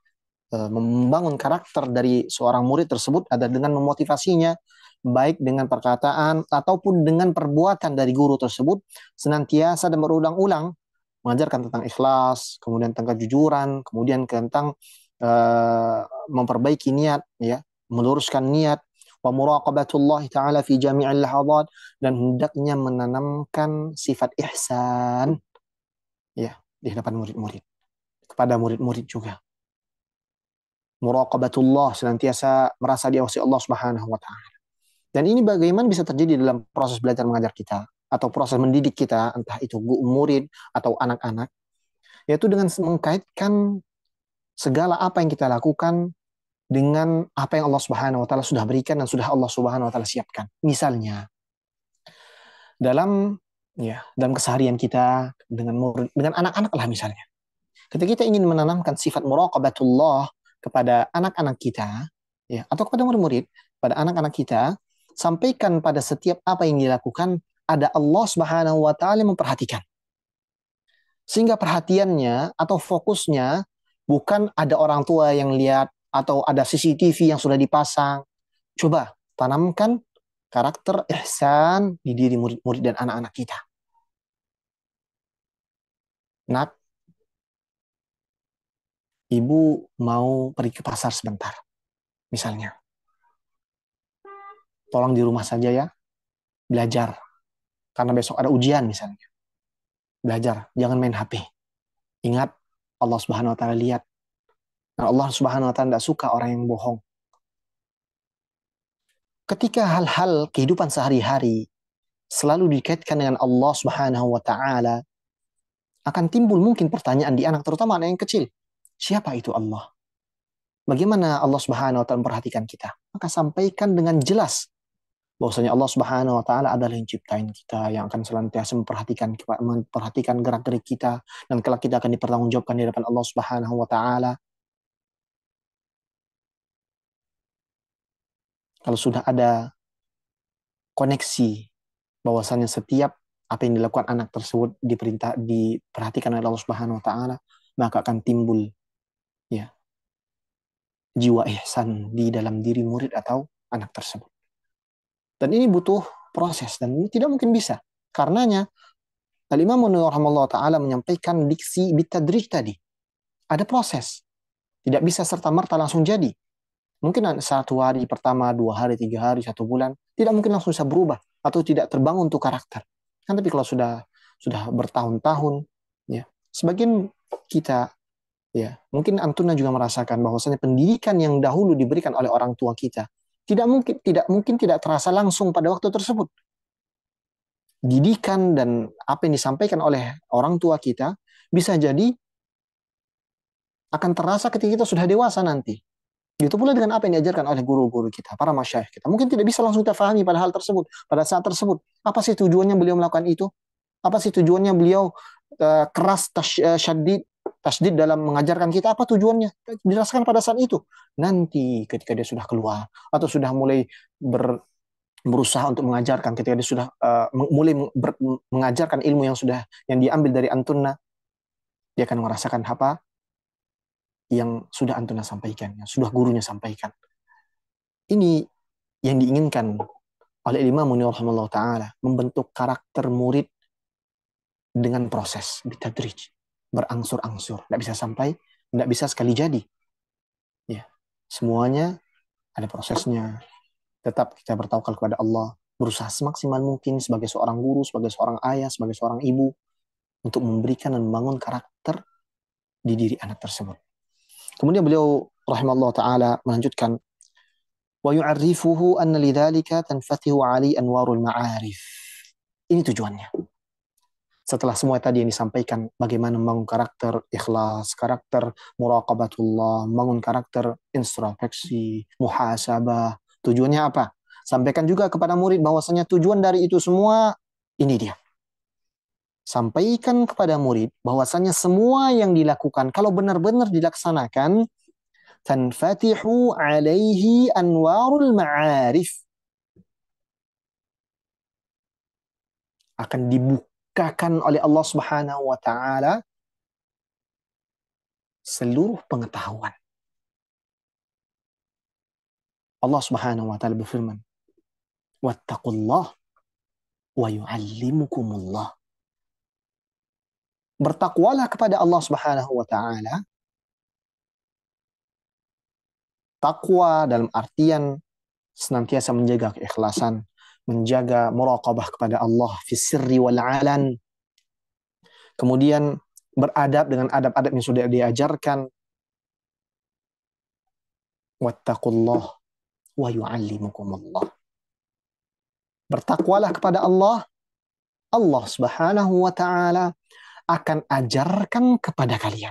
membangun karakter dari seorang murid tersebut adalah dengan memotivasinya, baik dengan perkataan ataupun dengan perbuatan dari guru tersebut, senantiasa dan berulang-ulang mengajarkan tentang ikhlas, kemudian tentang kejujuran, kemudian tentang memperbaiki niat, ya, meluruskan niat, wa muraqabatullah ta'ala fi jami'il lahadat, dan hendaknya menanamkan sifat ihsan, ya, di hadapan murid-murid, kepada murid-murid juga. Muraqabatullah, senantiasa merasa diawasi Allah Subhanahu wa taala. Dan ini bagaimana bisa terjadi dalam proses belajar mengajar kita atau proses mendidik kita, entah itu murid atau anak-anak, yaitu dengan mengkaitkan segala apa yang kita lakukan dengan apa yang Allah Subhanahu wa taala sudah berikan dan sudah Allah Subhanahu wa taala siapkan. Misalnya dalam keseharian kita dengan murid, dengan anak-anak lah misalnya. Ketika kita ingin menanamkan sifat muraqabatullah kepada anak-anak kita, ya, atau kepada murid-murid, pada anak-anak kita, sampaikan pada setiap apa yang dilakukan ada Allah Subhanahu wa taala memperhatikan. Sehingga perhatiannya atau fokusnya Bukan ada orang tua yang lihat atau ada CCTV yang sudah dipasang. Coba tanamkan karakter ihsan di diri murid-murid dan anak-anak kita. Nak, ibu mau pergi ke pasar sebentar, misalnya. Tolong di rumah saja ya, belajar. Karena besok ada ujian misalnya. Belajar, jangan main HP. Ingat, Allah Subhanahu wa taala lihat. Dan Allah Subhanahu wa taala tidak suka orang yang bohong. Ketika hal-hal kehidupan sehari-hari selalu dikaitkan dengan Allah Subhanahu wa taala, akan timbul mungkin pertanyaan di anak, terutama anak yang kecil. Siapa itu Allah? Bagaimana Allah Subhanahu wa taala memperhatikan kita? Maka sampaikan dengan jelas bahwasanya Allah Subhanahu wa taala adalah yang ciptain kita, yang akan senantiasa memperhatikan gerak-gerik kita, dan kelak kita akan dipertanggungjawabkan di hadapan Allah Subhanahu wa taala. Kalau sudah ada koneksi bahwasanya setiap apa yang dilakukan anak tersebut diperhatikan oleh Allah Subhanahu wa taala, maka akan timbul ya jiwa ihsan di dalam diri murid atau anak tersebut. Dan ini butuh proses dan ini tidak mungkin bisa. Karenanya Al-Imam Nawawi rahimahullah taala menyampaikan diksi bitadrij tadi. Ada proses. Tidak bisa serta-merta langsung jadi. Mungkin 1 hari pertama, 2 hari, 3 hari, 1 bulan, tidak mungkin langsung bisa berubah atau tidak terbangun untuk karakter. Kan tapi kalau sudah bertahun-tahun, ya, sebagian kita, ya, mungkin Antuna juga merasakan bahwasanya pendidikan yang dahulu diberikan oleh orang tua kita tidak terasa langsung pada waktu tersebut. Didikan dan apa yang disampaikan oleh orang tua kita bisa jadi akan terasa ketika kita sudah dewasa nanti. Itu pula dengan apa yang diajarkan oleh guru-guru kita, para masyayikh kita. Mungkin tidak bisa langsung kita pahami pada hal tersebut, pada saat tersebut. Apa sih tujuannya beliau melakukan itu? Apa sih tujuannya beliau keras tasdid dalam mengajarkan kita? Apa tujuannya? Dirasakan pada saat itu. Nanti ketika dia sudah keluar atau sudah mulai berusaha untuk mengajarkan, ketika dia sudah mengajarkan ilmu yang diambil dari Antuna, dia akan merasakan apa yang sudah Antuna sampaikan, yang sudah gurunya sampaikan. Ini yang diinginkan oleh Imam Nawawi rahimahullah taala, membentuk karakter murid dengan proses bitadrij, berangsur-angsur, tidak bisa sekali jadi. Ya, semuanya ada prosesnya. Tetap kita bertawakal kepada Allah, berusaha semaksimal mungkin sebagai seorang guru, sebagai seorang ayah, sebagai seorang ibu untuk memberikan dan membangun karakter di diri anak tersebut. Kemudian beliau rahimahullah taala melanjutkan, wa yu'arrifuhu anna lidzalika tanfathihu 'alai anwarul ma'arif. Ini tujuannya. Setelah semua tadi yang disampaikan, bagaimana membangun karakter ikhlas, karakter muraqabatullah, membangun karakter introspeksi, muhasabah. Tujuannya apa? Sampaikan juga kepada murid bahwasanya tujuan dari itu semua, ini dia. Sampaikan kepada murid bahwasanya semua yang dilakukan, kalau benar-benar dilaksanakan, tanfatihu alaihi anwarul ma'arif. Akan dibukakan oleh Allah Subhanahu wa taala seluruh pengetahuan. Allah Subhanahu wa taala berfirman, "Wattaqullah wa yu'allimukumullah." Bertakwalah kepada Allah Subhanahu wa taala. Takwa dalam artian senantiasa menjaga keikhlasan, menjaga muraqabah kepada Allah fi sirri wal alan. Kemudian beradab dengan adab-adab yang sudah diajarkan. Wattaqullah wa yu'allimukumullah. Bertakwalah kepada Allah. Allah Subhanahu wa taala akan ajarkan kepada kalian,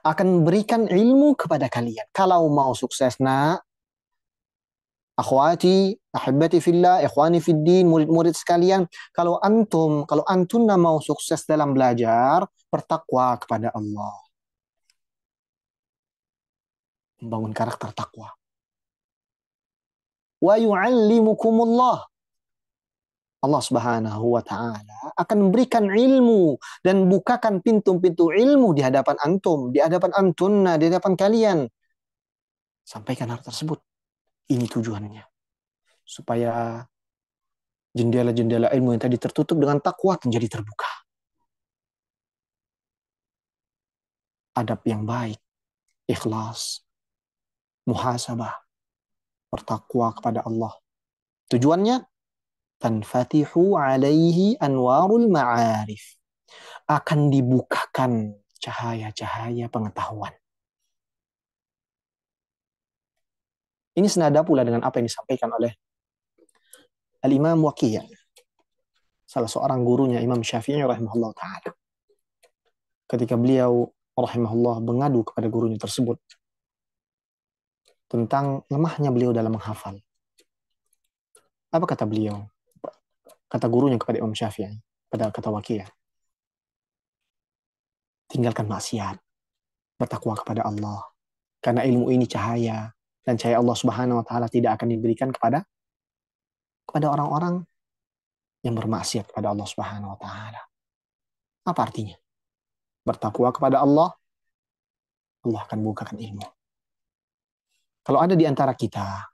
akan berikan ilmu kepada kalian. Kalau mau sukses, nak, akhwati, ahibati fillah, ikhwani fiddin, murid-murid sekalian, kalau antuna mau sukses dalam belajar, bertakwa kepada Allah. Membangun karakter takwa. Wa yu'allimukumullah. Allah Subhanahu wa taala akan memberikan ilmu dan bukakan pintu-pintu ilmu di hadapan antum, di hadapan antunna, di hadapan kalian. Sampaikan hal tersebut. Ini tujuannya. Supaya jendela-jendela ilmu yang tadi tertutup dengan takwa menjadi terbuka. Adab yang baik, ikhlas, muhasabah, bertakwa kepada Allah. Tujuannya, tanfatihu alaihi anwarul ma'arif. Akan dibukakan cahaya-cahaya pengetahuan. Ini senada pula dengan apa yang disampaikan oleh Al-Imam Waqi', salah seorang gurunya Imam Syafi'i rahimahullah ta'ala. Ketika beliau rahimahullah mengadu kepada gurunya tersebut tentang lemahnya beliau dalam menghafal. Apa kata beliau? Kata gurunya kepada Imam Syafi'i, pada kata Waqi', tinggalkan maksiat, bertakwa kepada Allah. Karena ilmu ini cahaya, dan cahaya Allah Subhanahu wa taala tidak akan diberikan kepada orang-orang yang bermaksiat kepada Allah Subhanahu wa taala. Apa artinya? Bertakwa kepada Allah, Allah akan bukakan ilmu. Kalau ada di antara kita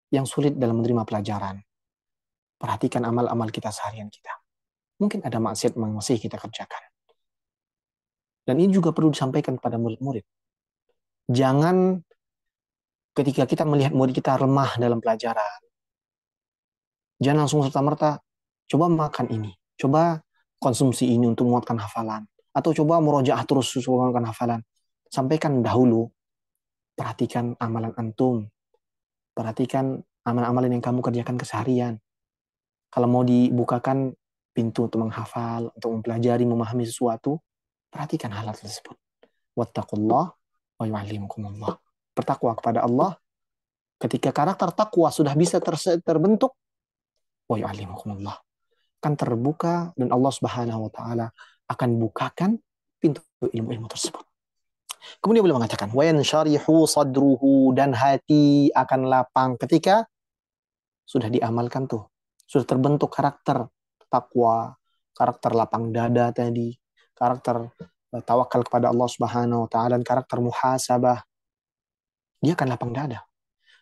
yang sulit dalam menerima pelajaran, perhatikan amal-amal kita seharian kita. Mungkin ada maksiat yang masih kita kerjakan. Dan ini juga perlu disampaikan kepada murid-murid. Jangan ketika kita melihat murid kita lemah dalam pelajaran, jangan langsung serta-merta, coba makan ini, coba konsumsi ini untuk menguatkan hafalan, atau coba murojaah terus untuk menguatkan hafalan. Sampaikan dahulu, perhatikan amalan antum, perhatikan amalan-amalan yang kamu kerjakan keseharian. Kalau mau dibukakan pintu untuk menghafal, untuk mempelajari, memahami sesuatu, perhatikan hal tersebut. Wattaqullah wa yu'allimukumullah. Bertakwa kepada Allah. Ketika karakter takwa sudah bisa terbentuk, wa yu'allimukumullah, akan terbuka dan Allah Subhanahu wa taala akan bukakan pintu ilmu-ilmu tersebut. Kemudian beliau mengatakan, wa yansharihu sadruhu, dan hati akan lapang ketika sudah diamalkan tuh. Sudah terbentuk karakter takwa, karakter lapang dada tadi, karakter tawakal kepada Allah Subhanahu wa taala, dan karakter muhasabah. Dia akan lapang dada.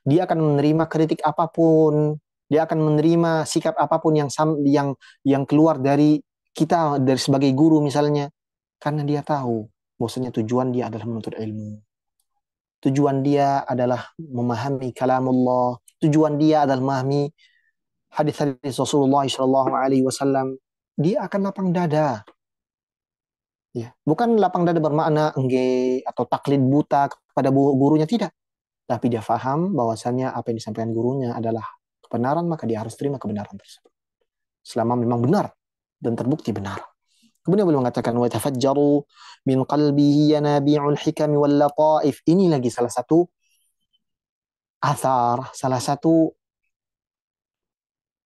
Dia akan menerima kritik apapun, dia akan menerima sikap apapun yang keluar dari kita, dari sebagai guru misalnya, karena dia tahu bahwasanya tujuan dia adalah menuntut ilmu. Tujuan dia adalah memahami kalamullah, tujuan dia adalah memahami hadis-hadis Rasulullah sallallahu alaihi wasallam. Dia akan lapang dada. Ya, bukan lapang dada bermakna engge atau taklid buta kepada gurunya, tidak. Tapi dia faham bahwasannya apa yang disampaikan gurunya adalah kebenaran, maka dia harus terima kebenaran tersebut. Selama memang benar dan terbukti benar. Kemudian beliau mengatakan, wa tafajjaru min qalbihi yanabi'ul hikami wal lataif. Ini lagi salah satu athar, salah satu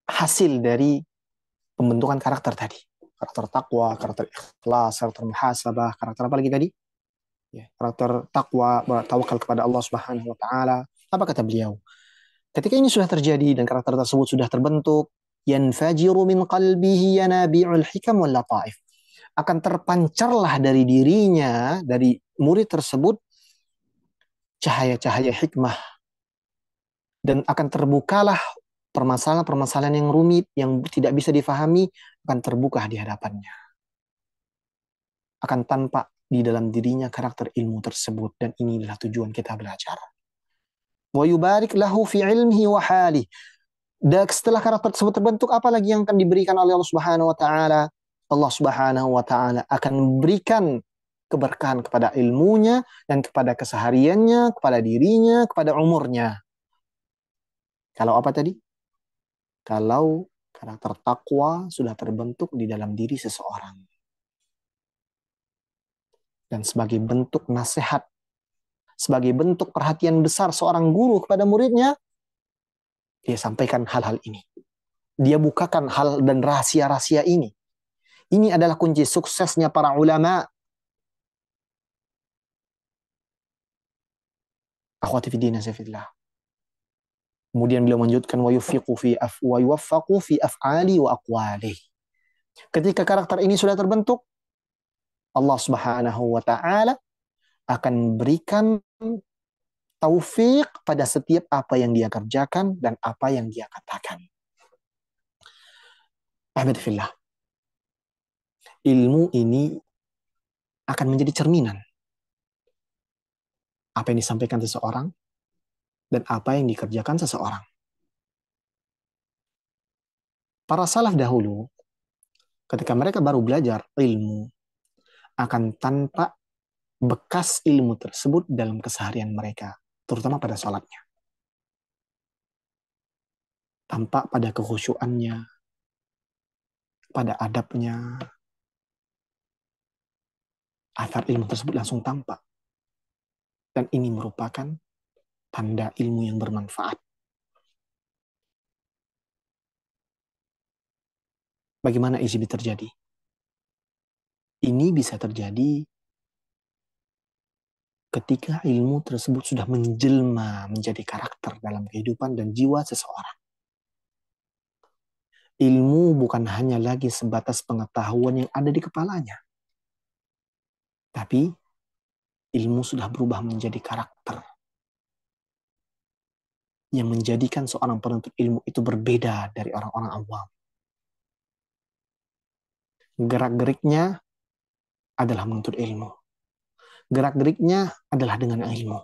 hasil dari pembentukan karakter tadi. Karakter takwa, karakter ikhlas, karakter muhasabah, karakter apa lagi tadi? Ya, karakter takwa, tawakal kepada Allah Subhanahu wa taala. Apa kata beliau? Ketika ini sudah terjadi dan karakter tersebut sudah terbentuk, yanfajiru min qalbihi yanabi'ul hikam wal lataif. Akan terpancarlah dari dirinya, dari murid tersebut, cahaya-cahaya hikmah. Dan akan terbukalah permasalahan-permasalahan yang rumit, yang tidak bisa difahami, akan terbuka di hadapannya. Akan tampak di dalam dirinya karakter ilmu tersebut, dan inilah tujuan kita belajar. Wa yubarik lahu fi ilmihi wa halih. Dan setelah karakter tersebut terbentuk, apa lagi yang akan diberikan oleh Allah Subhanahu wa taala? Allah Subhanahu wa taala akan memberikan keberkahan kepada ilmunya dan kepada kesehariannya, kepada dirinya, kepada umurnya. Kalau apa tadi? Kalau karakter takwa sudah terbentuk di dalam diri seseorang. Dan sebagai bentuk nasihat, sebagai bentuk perhatian besar seorang guru kepada muridnya, dia sampaikan hal-hal ini. Dia bukakan hal dan rahasia-rahasia ini. Ini adalah kunci suksesnya para ulama. Akhwati fiddin, fillah. Kemudian beliau melanjutkan wa yuwaffaqu fi af'ali wa aqwalih. Ketika karakter ini sudah terbentuk, Allah Subhanahu wa taala akan berikan taufik pada setiap apa yang dia kerjakan dan apa yang dia katakan. Ahmadillah. Ilmu ini akan menjadi cerminan apa yang disampaikan seseorang dan apa yang dikerjakan seseorang. Para salaf dahulu, ketika mereka baru belajar ilmu, akan tampak bekas ilmu tersebut dalam keseharian mereka, terutama pada salatnya. Tampak pada kekhusyuannya, pada adabnya, athar ilmu tersebut langsung tampak. Dan ini merupakan tanda ilmu yang bermanfaat. Bagaimana ini terjadi? Ini bisa terjadi ketika ilmu tersebut sudah menjelma menjadi karakter dalam kehidupan dan jiwa seseorang. Ilmu bukan hanya lagi sebatas pengetahuan yang ada di kepalanya. Tapi ilmu sudah berubah menjadi karakter yang menjadikan seorang penuntut ilmu itu berbeda dari orang-orang awam. Gerak-geriknya adalah menuntut ilmu. Gerak-geriknya adalah dengan ilmu.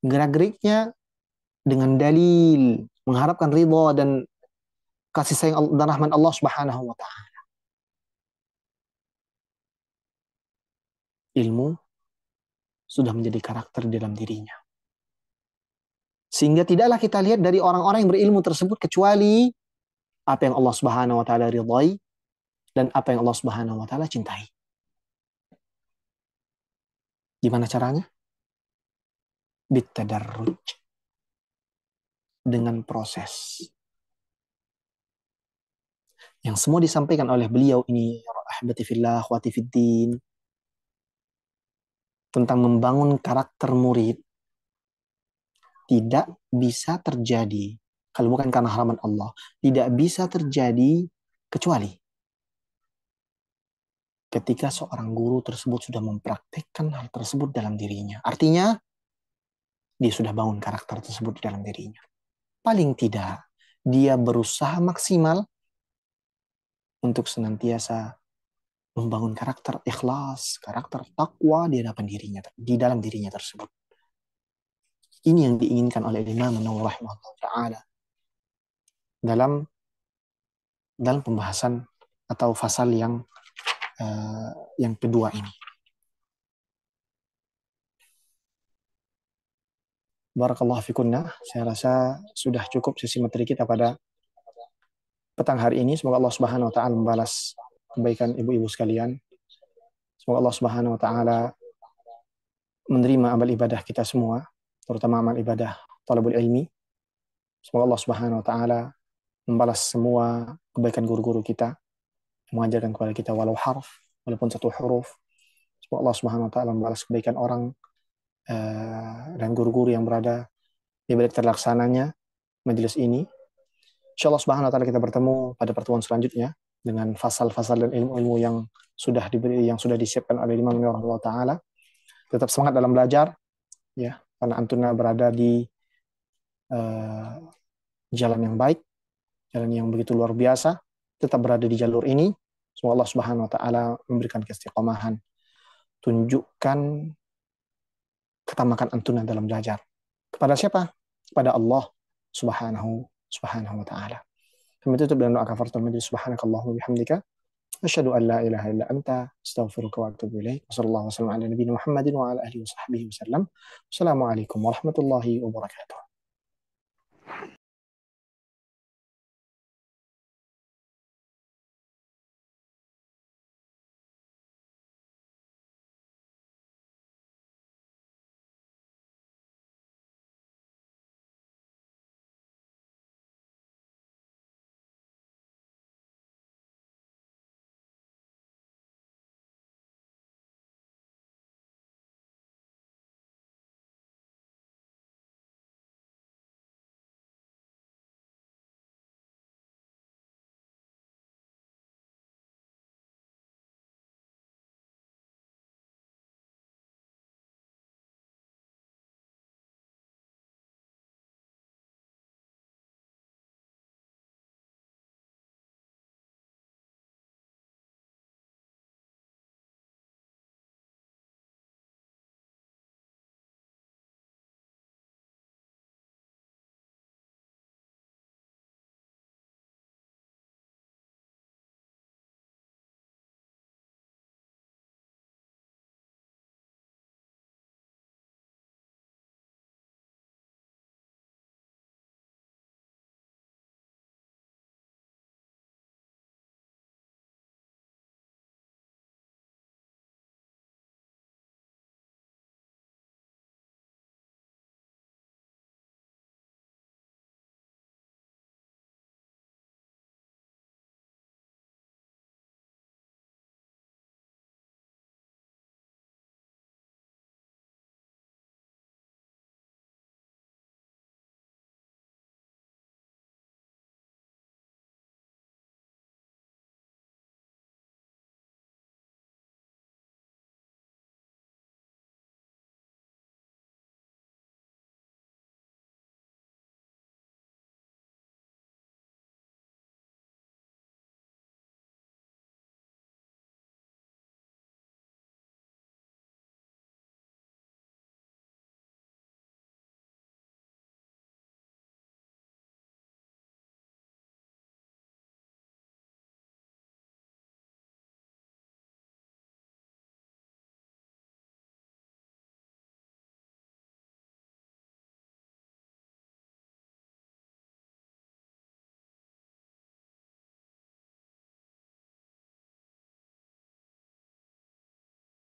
Gerak-geriknya dengan dalil, mengharapkan ridha dan kasih sayang dan rahmat Allah Subhanahu wa taala. Ilmu sudah menjadi karakter di dalam dirinya. Sehingga tidaklah kita lihat dari orang-orang yang berilmu tersebut kecuali apa yang Allah Subhanahu wa taala ridhai dan apa yang Allah Subhanahu wa taala cintai. Gimana caranya? Bitadarruj. Dengan proses. Yang semua disampaikan oleh beliau ini, rahmati fillah, khawati fiddin, tentang membangun karakter murid, tidak bisa terjadi, kalau bukan karena haraman Allah, tidak bisa terjadi kecuali ketika seorang guru tersebut sudah mempraktikkan hal tersebut dalam dirinya. Artinya, dia sudah bangun karakter tersebut dalam dirinya. Paling tidak, dia berusaha maksimal untuk senantiasa membangun karakter ikhlas, karakter takwa di dalam dirinya tersebut. Ini yang diinginkan oleh Imam Nawawi rahimahullah ta'ala dalam pembahasan atau fasal yang kedua ini. Barakallahu fikunna. Saya rasa sudah cukup sesi materi kita pada petang hari ini. Semoga Allah Subhanahu wa taala membalas kebaikan ibu-ibu sekalian. Semoga Allah Subhanahu wa taala menerima amal ibadah kita semua, terutama amal ibadah talabul ilmi. Semoga Allah Subhanahu wa taala membalas semua kebaikan guru-guru kita, mengajarkan kepada kita walau harf, walaupun satu huruf. Semoga Allah Subhanahu wa taala membalas kebaikan orang dan guru-guru yang berada di balik terlaksananya majelis ini. Insyaallah Subhanahu wa taala kita bertemu pada pertemuan selanjutnya dengan fasal-fasal dan ilmu-ilmu yang sudah disiapkan oleh Imam Allah taala. Tetap semangat dalam belajar ya, karena antuna berada di jalan yang baik, jalan yang begitu luar biasa. Tetap berada di jalur ini. Semoga Allah Subhanahu wa taala memberikan keistiqomahan. Tunjukkan ketamakan antuna dalam belajar. Kepada siapa? Kepada Allah Subhanahu wa taala. Kami tutup dengan doa kafaratul majlis. Subhanakallahumma bihamdika asyhadu an la ilaha illa anta astaghfiruka wa atubu ilaik. Wassallallahu wasallam ala nabiyina Muhammadin wa ala alihi wa sahbihi wasallam. Wassalamualaikum warahmatullahi wabarakatuh.